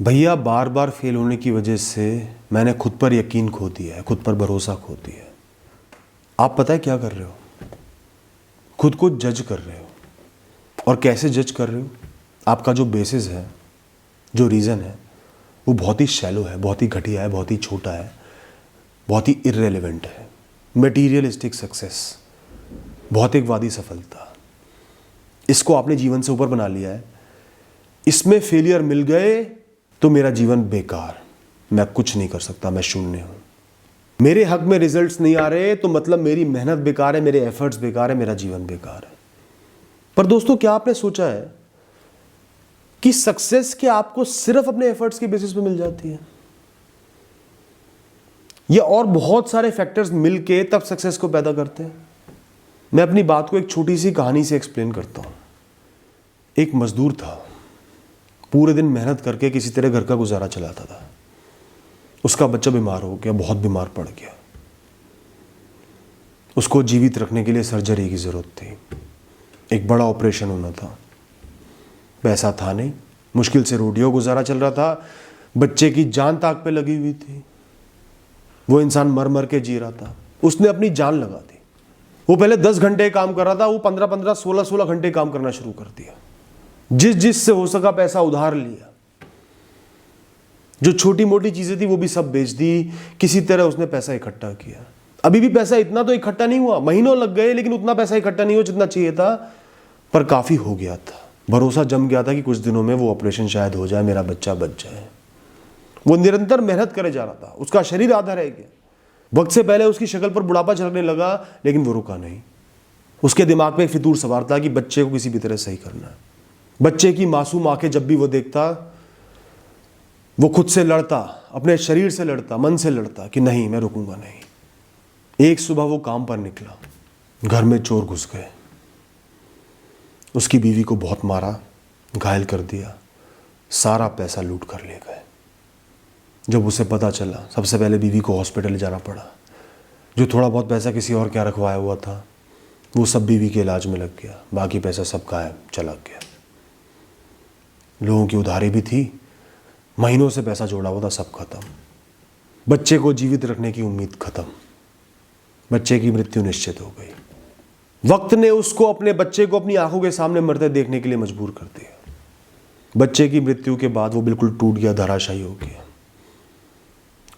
भैया बार बार फेल होने की वजह से मैंने खुद पर यकीन खो दिया है, खुद पर भरोसा खो दिया है। आप पता है क्या कर रहे हो? खुद को जज कर रहे हो। और कैसे जज कर रहे हो? आपका जो बेसिस है, जो रीज़न है, वो बहुत ही शैलो है, बहुत ही घटिया है, बहुत ही छोटा है, बहुत ही इररेलेवेंट है। मटीरियलिस्टिक सक्सेस, भौतिकवादी सफलता, इसको आपने जीवन से ऊपर बना लिया है। इसमें फेलियर मिल गए तो मेरा जीवन बेकार, मैं कुछ नहीं कर सकता, मैं शून्य हूं। मेरे हक में रिजल्ट्स नहीं आ रहे तो मतलब मेरी मेहनत बेकार है, मेरे एफर्ट्स बेकार है, मेरा जीवन बेकार है। पर दोस्तों, क्या आपने सोचा है कि सक्सेस क्या आपको सिर्फ अपने एफर्ट्स के बेसिस पे मिल जाती है, या और बहुत सारे फैक्टर्स मिलके तब सक्सेस को पैदा करते हैं? मैं अपनी बात को एक छोटी सी कहानी से एक्सप्लेन करता हूं। एक मजदूर था, पूरे दिन मेहनत करके किसी तरह घर का गुजारा चलाता था। उसका बच्चा बीमार हो गया, बहुत बीमार पड़ गया। उसको जीवित रखने के लिए सर्जरी की जरूरत थी, एक बड़ा ऑपरेशन होना था। पैसा था नहीं, मुश्किल से रोटियों गुजारा चल रहा था। बच्चे की जान ताक पे लगी हुई थी। वो इंसान मर मर के जी रहा था। उसने अपनी जान लगा दी। वो पहले 10 घंटे काम कर रहा था, वो 15-15, 16-16 घंटे काम करना शुरू कर दिया। जिस से हो सका पैसा उधार लिया। जो छोटी मोटी चीजें थी वो भी सब बेच दी। किसी तरह उसने पैसा इकट्ठा किया। अभी भी पैसा इतना तो इकट्ठा नहीं हुआ, महीनों लग गए, लेकिन उतना पैसा इकट्ठा नहीं हुआ जितना चाहिए था, पर काफी हो गया था। भरोसा जम गया था कि कुछ दिनों में वो ऑपरेशन शायद हो जाए, मेरा बच्चा बच जाए। वो निरंतर मेहनत करे जा रहा था। उसका शरीर आधा रह गया। वक्त से पहले उसकी शक्ल पर बुढ़ापा झलकने लगा, लेकिन वो रुका नहीं। उसके दिमाग में एक फितूर सवार था कि बच्चे को किसी भी तरह सही करना है। बच्चे की मासूम आंखें जब भी वो देखता, वो खुद से लड़ता, अपने शरीर से लड़ता, मन से लड़ता कि नहीं, मैं रुकूंगा नहीं। एक सुबह वो काम पर निकला, घर में चोर घुस गए। उसकी बीवी को बहुत मारा, घायल कर दिया, सारा पैसा लूट कर ले गए। जब उसे पता चला, सबसे पहले बीवी को हॉस्पिटल ले जाना पड़ा। जो थोड़ा बहुत पैसा किसी और क्या रखवाया हुआ था, वो सब बीवी के इलाज में लग गया। बाकी पैसा सब गायब, चला गया। लोगों की उधारी भी थी, महीनों से पैसा जोड़ा हुआ था, सब खत्म। बच्चे को जीवित रखने की उम्मीद खत्म। बच्चे की मृत्यु निश्चित हो गई। वक्त ने उसको, अपने बच्चे को अपनी आंखों के सामने मरते देखने के लिए मजबूर कर दिया। बच्चे की मृत्यु के बाद वो बिल्कुल टूट गया, धराशायी हो गया।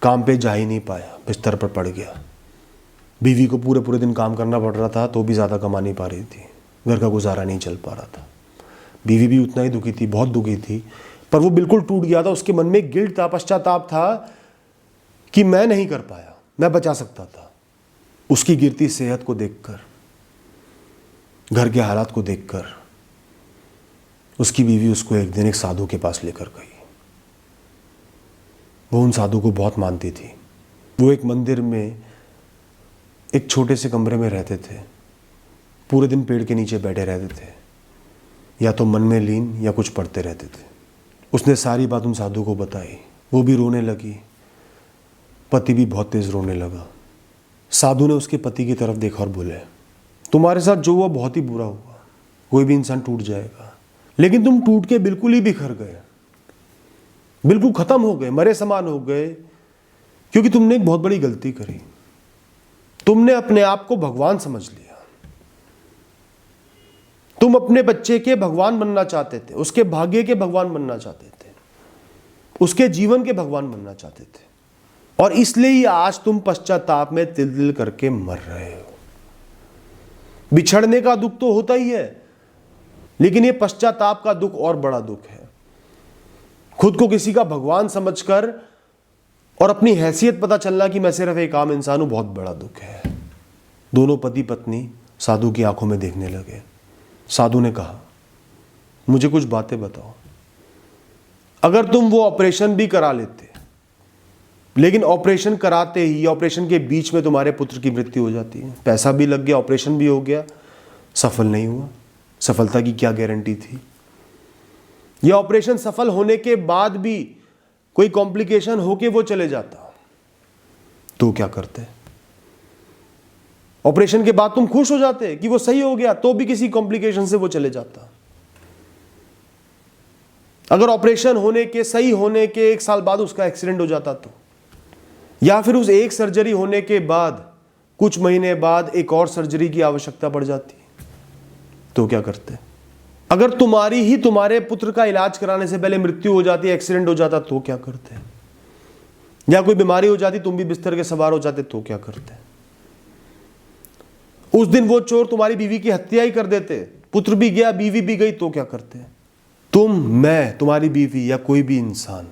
काम पे जा ही नहीं पाया, बिस्तर पर पड़ गया। बीवी को पूरे पूरे दिन काम करना पड़ रहा था, तो भी ज़्यादा कमा नहीं पा रही थी। घर का गुजारा नहीं चल पा रहा था। बीवी भी उतना ही दुखी थी, बहुत दुखी थी, पर वो बिल्कुल टूट गया था। उसके मन में गिल्ट था, पश्चाताप था कि मैं नहीं कर पाया, मैं बचा सकता था। उसकी गिरती सेहत को देखकर, घर के हालात को देखकर, उसकी बीवी उसको एक दिन एक साधु के पास लेकर गई। वो उन साधु को बहुत मानती थी। वो एक मंदिर में एक छोटे से कमरे में रहते थे। पूरे दिन पेड़ के नीचे बैठे रहते थे, या तो मन में लीन या कुछ पढ़ते रहते थे। उसने सारी बात उन साधु को बताई। वो भी रोने लगी। पति भी बहुत तेज रोने लगा। साधु ने उसके पति की तरफ देखा और बोले, तुम्हारे साथ जो हुआ बहुत ही बुरा हुआ। कोई भी इंसान टूट जाएगा, लेकिन तुम टूट के बिल्कुल ही बिखर गए, बिल्कुल खत्म हो गए, मरे समान हो गए, क्योंकि तुमने एक बहुत बड़ी गलती करी। तुमने अपने आप को भगवान समझ लिया। तुम अपने बच्चे के भगवान बनना चाहते थे, उसके भाग्य के भगवान बनना चाहते थे, उसके जीवन के भगवान बनना चाहते थे, और इसलिए ही आज तुम पश्चाताप में तिल तिल करके मर रहे हो। बिछड़ने का दुख तो होता ही है, लेकिन ये पश्चाताप का दुख और बड़ा दुख है। खुद को किसी का भगवान समझकर और अपनी हैसियत पता चलना कि मैं सिर्फ एक आम इंसान हूं, बहुत बड़ा दुख है। दोनों पति पत्नी साधु की आंखों में देखने लगे। साधु ने कहा, मुझे कुछ बातें बताओ। अगर तुम वो ऑपरेशन भी करा लेते, लेकिन ऑपरेशन कराते ही, ऑपरेशन के बीच में तुम्हारे पुत्र की मृत्यु हो जाती है, पैसा भी लग गया, ऑपरेशन भी हो गया, सफल नहीं हुआ, सफलता की क्या गारंटी थी? यह ऑपरेशन सफल होने के बाद भी कोई कॉम्प्लिकेशन होके वो चले जाता, तो क्या करते? ऑपरेशन के बाद तुम खुश हो जाते कि वो सही हो गया, तो भी किसी कॉम्प्लिकेशन से वो चले जाता। अगर ऑपरेशन होने के, सही होने के 1 साल बाद उसका एक्सीडेंट हो जाता तो, या फिर उस एक सर्जरी होने के बाद कुछ महीने बाद एक और सर्जरी की आवश्यकता पड़ जाती, तो क्या करते? अगर तुम्हारी ही तुम्हारे पुत्र का इलाज कराने से पहले मृत्यु हो जाती, एक्सीडेंट हो जाता, तो क्या करते? या कोई बीमारी हो जाती, तुम भी बिस्तर के सवार हो जाते, तो क्या करते? उस दिन वो चोर तुम्हारी बीवी की हत्या ही कर देते, पुत्र भी गया, बीवी भी गई, तो क्या करते? तुम, मैं, तुम्हारी बीवी या कोई भी इंसान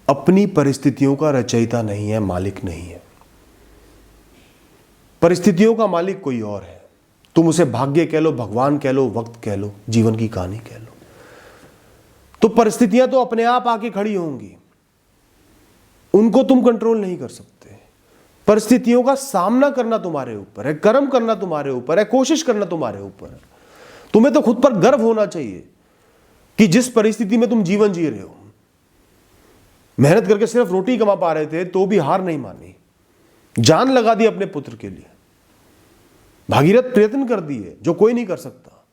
अपनी परिस्थितियों का रचयिता नहीं है, मालिक नहीं है। परिस्थितियों का मालिक कोई और है। तुम उसे भाग्य कह लो, भगवान कह लो, वक्त कह लो, जीवन की कहानी कह लो। तो परिस्थितियां तो अपने आप आके खड़ी होंगी, उनको तुम कंट्रोल नहीं कर सकते। परिस्थितियों का सामना करना तुम्हारे ऊपर है, कर्म करना तुम्हारे ऊपर है, कोशिश करना तुम्हारे ऊपर है। तुम्हें तो खुद पर गर्व होना चाहिए कि जिस परिस्थिति में तुम जीवन जी रहे हो, मेहनत करके सिर्फ रोटी कमा पा रहे थे तो भी हार नहीं मानी, जान लगा दी अपने पुत्र के लिए, भागीरथ प्रयत्न कर दिए जो कोई नहीं कर सकता।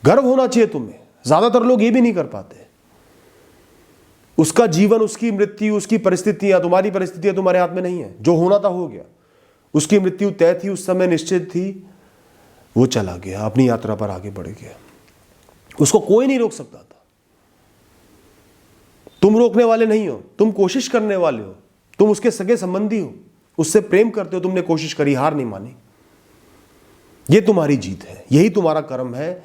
गर्व होना चाहिए तुम्हें। ज्यादातर लोग ये भी नहीं कर पाते। उसका जीवन, उसकी मृत्यु, उसकी परिस्थितियां, तुम्हारी परिस्थितियां तुम्हारे हाथ में नहीं है। जो होना था हो गया। उसकी मृत्यु तय थी, उस समय निश्चित थी, वो चला गया, अपनी यात्रा पर आगे बढ़ गया। उसको कोई नहीं रोक सकता था। तुम रोकने वाले नहीं हो, तुम कोशिश करने वाले हो। तुम उसके सगे संबंधी हो, उससे प्रेम करते हो, तुमने कोशिश करी, हार नहीं मानी। ये तुम्हारी जीत है, यही तुम्हारा कर्म है,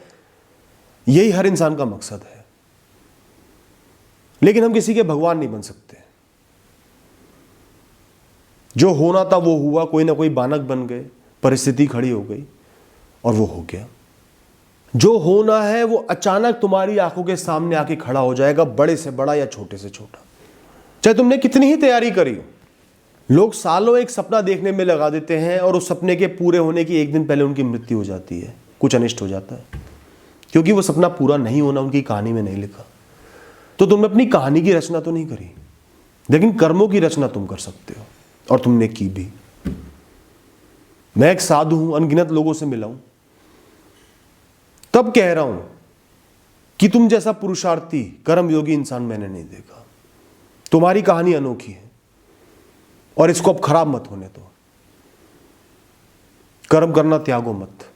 यही हर इंसान का मकसद है। लेकिन हम किसी के भगवान नहीं बन सकते। जो होना था वो हुआ, कोई ना कोई बानक बन गए, परिस्थिति खड़ी हो गई और वो हो गया। जो होना है वो अचानक तुम्हारी आंखों के सामने आके खड़ा हो जाएगा, बड़े से बड़ा या छोटे से छोटा, चाहे तुमने कितनी ही तैयारी करी हो। लोग सालों एक सपना देखने में लगा देते हैं और उस सपने के पूरे होने की एक दिन पहले उनकी मृत्यु हो जाती है, कुछ अनिष्ट हो जाता है, क्योंकि वो सपना पूरा नहीं होना उनकी कहानी में नहीं लिखा। तो तुमने अपनी कहानी की रचना तो नहीं करी, लेकिन कर्मों की रचना तुम कर सकते हो, और तुमने की भी। मैं एक साधु हूं, अनगिनत लोगों से मिला हूं, तब कह रहा हूं कि तुम जैसा पुरुषार्थी कर्मयोगी इंसान मैंने नहीं देखा। तुम्हारी कहानी अनोखी है और इसको अब खराब मत होने दो। कर्म करना त्यागो मत।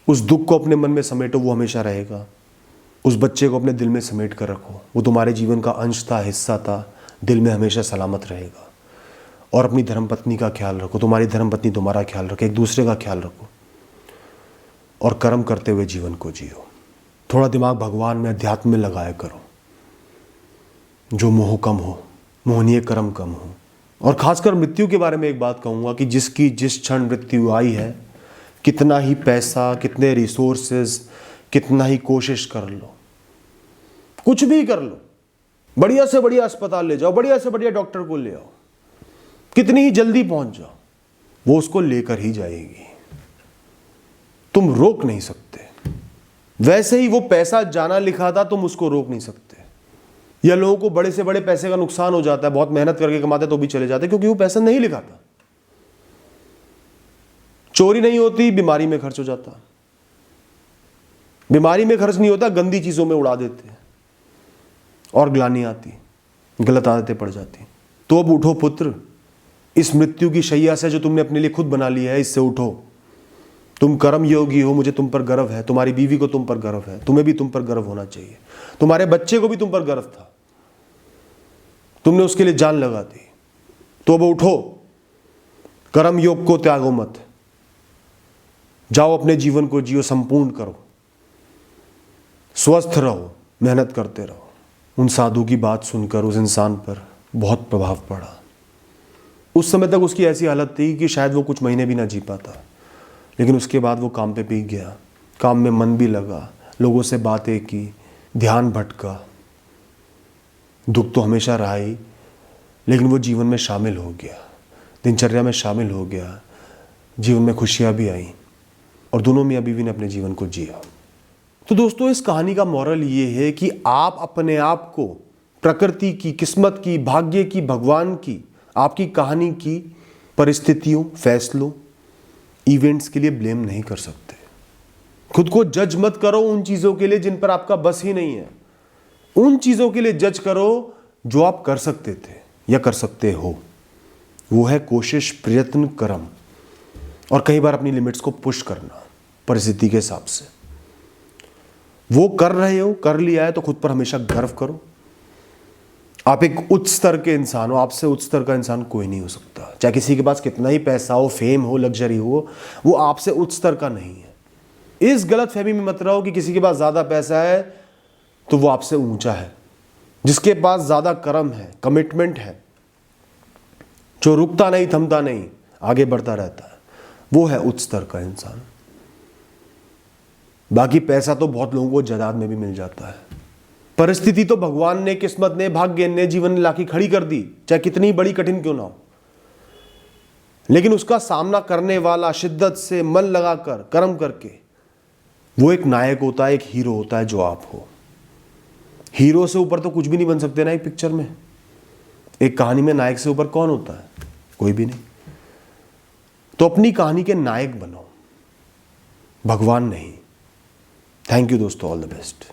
उस दुख को अपने मन में समेटो, वो हमेशा रहेगा। उस बच्चे को अपने दिल में समेट कर रखो, वो तुम्हारे जीवन का अंश था, हिस्सा था, दिल में हमेशा सलामत रहेगा। और अपनी धर्मपत्नी का ख्याल रखो, तुम्हारी धर्मपत्नी तुम्हारा ख्याल रखे, एक दूसरे का ख्याल रखो और कर्म करते हुए जीवन को जियो। थोड़ा दिमाग भगवान में, अध्यात्म में लगाया करो, जो मोह कम हो, मोहनीय कर्म कम हो। और खासकर मृत्यु के बारे में एक बात कहूँगा कि जिसकी जिस क्षण मृत्यु आई है, कितना ही पैसा, कितने रिसोर्सेज, कितना ही कोशिश कर लो, कुछ भी कर लो, बढ़िया से बढ़िया अस्पताल ले जाओ, बढ़िया से बढ़िया डॉक्टर को ले आओ, कितनी ही जल्दी पहुंच जाओ, वो उसको लेकर ही जाएगी। तुम रोक नहीं सकते। वैसे ही वो पैसा जाना लिखा था, तुम उसको रोक नहीं सकते। या लोगों को बड़े से बड़े पैसे का नुकसान हो जाता है, बहुत मेहनत करके कमाते तो भी चले जाते, क्योंकि वो पैसा नहीं लिखा था। चोरी नहीं होती, बीमारी में खर्च हो जाता। बीमारी में खर्च नहीं होता, गंदी चीजों में उड़ा देते और ग्लानि आती, गलत आदतें पड़ जाती। तो अब उठो पुत्र, इस मृत्यु की शैया से जो तुमने अपने लिए खुद बना ली है, इससे उठो। तुम कर्म योगी हो, मुझे तुम पर गर्व है, तुम्हारी बीवी को तुम पर गर्व है, तुम्हें भी तुम पर गर्व होना चाहिए, तुम्हारे बच्चे को भी तुम पर गर्व था, तुमने उसके लिए जान लगा दी। तो अब उठो, कर्म योग को त्यागो मत, जाओ अपने जीवन को जियो, संपूर्ण करो, स्वस्थ रहो, मेहनत करते रहो। उन साधु की बात सुनकर उस इंसान पर बहुत प्रभाव पड़ा। उस समय तक उसकी ऐसी हालत थी कि शायद वो कुछ महीने भी ना जी पाता, लेकिन उसके बाद वो काम पे पीक गया, काम में मन भी लगा, लोगों से बातें की, ध्यान भटका। दुख तो हमेशा रहा ही, लेकिन वो जीवन में शामिल हो गया, दिनचर्या में शामिल हो गया, जीवन में खुशियाँ भी आई और दोनों मियाँ बीवी ने अपने जीवन को जिया। तो दोस्तों, इस कहानी का मॉरल ये है कि आप अपने आप को प्रकृति की, किस्मत की, भाग्य की, भगवान की, आपकी कहानी की परिस्थितियों, फैसलों, इवेंट्स के लिए ब्लेम नहीं कर सकते। खुद को जज मत करो उन चीजों के लिए जिन पर आपका बस ही नहीं है। उन चीजों के लिए जज करो जो आप कर सकते थे या कर सकते हो। वो है कोशिश, प्रयत्न, कर्म, और कई बार अपनी लिमिट्स को पुश करना परिस्थिति के हिसाब से। वो कर रहे हो, कर लिया है तो खुद पर हमेशा गर्व करो। आप एक उच्च स्तर के इंसान हो, आपसे उच्च स्तर का इंसान कोई नहीं हो सकता। चाहे किसी के पास कितना ही पैसा हो, फेम हो, लग्जरी हो, वो आपसे उच्च स्तर का नहीं है। इस गलत फहमी में मत रहो कि किसी के पास ज्यादा पैसा है तो वो आपसे ऊंचा है। जिसके पास ज्यादा कर्म है, कमिटमेंट है, जो रुकता नहीं, थमता नहीं, आगे बढ़ता रहता है, वो है उच्च स्तर का इंसान। बाकी पैसा तो बहुत लोगों को जायदाद में भी मिल जाता है। परिस्थिति तो भगवान ने, किस्मत ने, भाग्य ने, जीवन ने लाके खड़ी कर दी, चाहे कितनी बड़ी कठिन क्यों ना हो। लेकिन उसका सामना करने वाला शिद्दत से, मन लगाकर, कर्म करके, वो एक नायक होता है, एक हीरो होता है जो आप हो। हीरो से ऊपर तो कुछ भी नहीं बन सकते ना एक पिक्चर में। एक कहानी में नायक से ऊपर कौन होता है? कोई भी नहीं। तो अपनी कहानी के नायक बनो, भगवान नहीं। थैंक यू दोस्तों, ऑल द बेस्ट।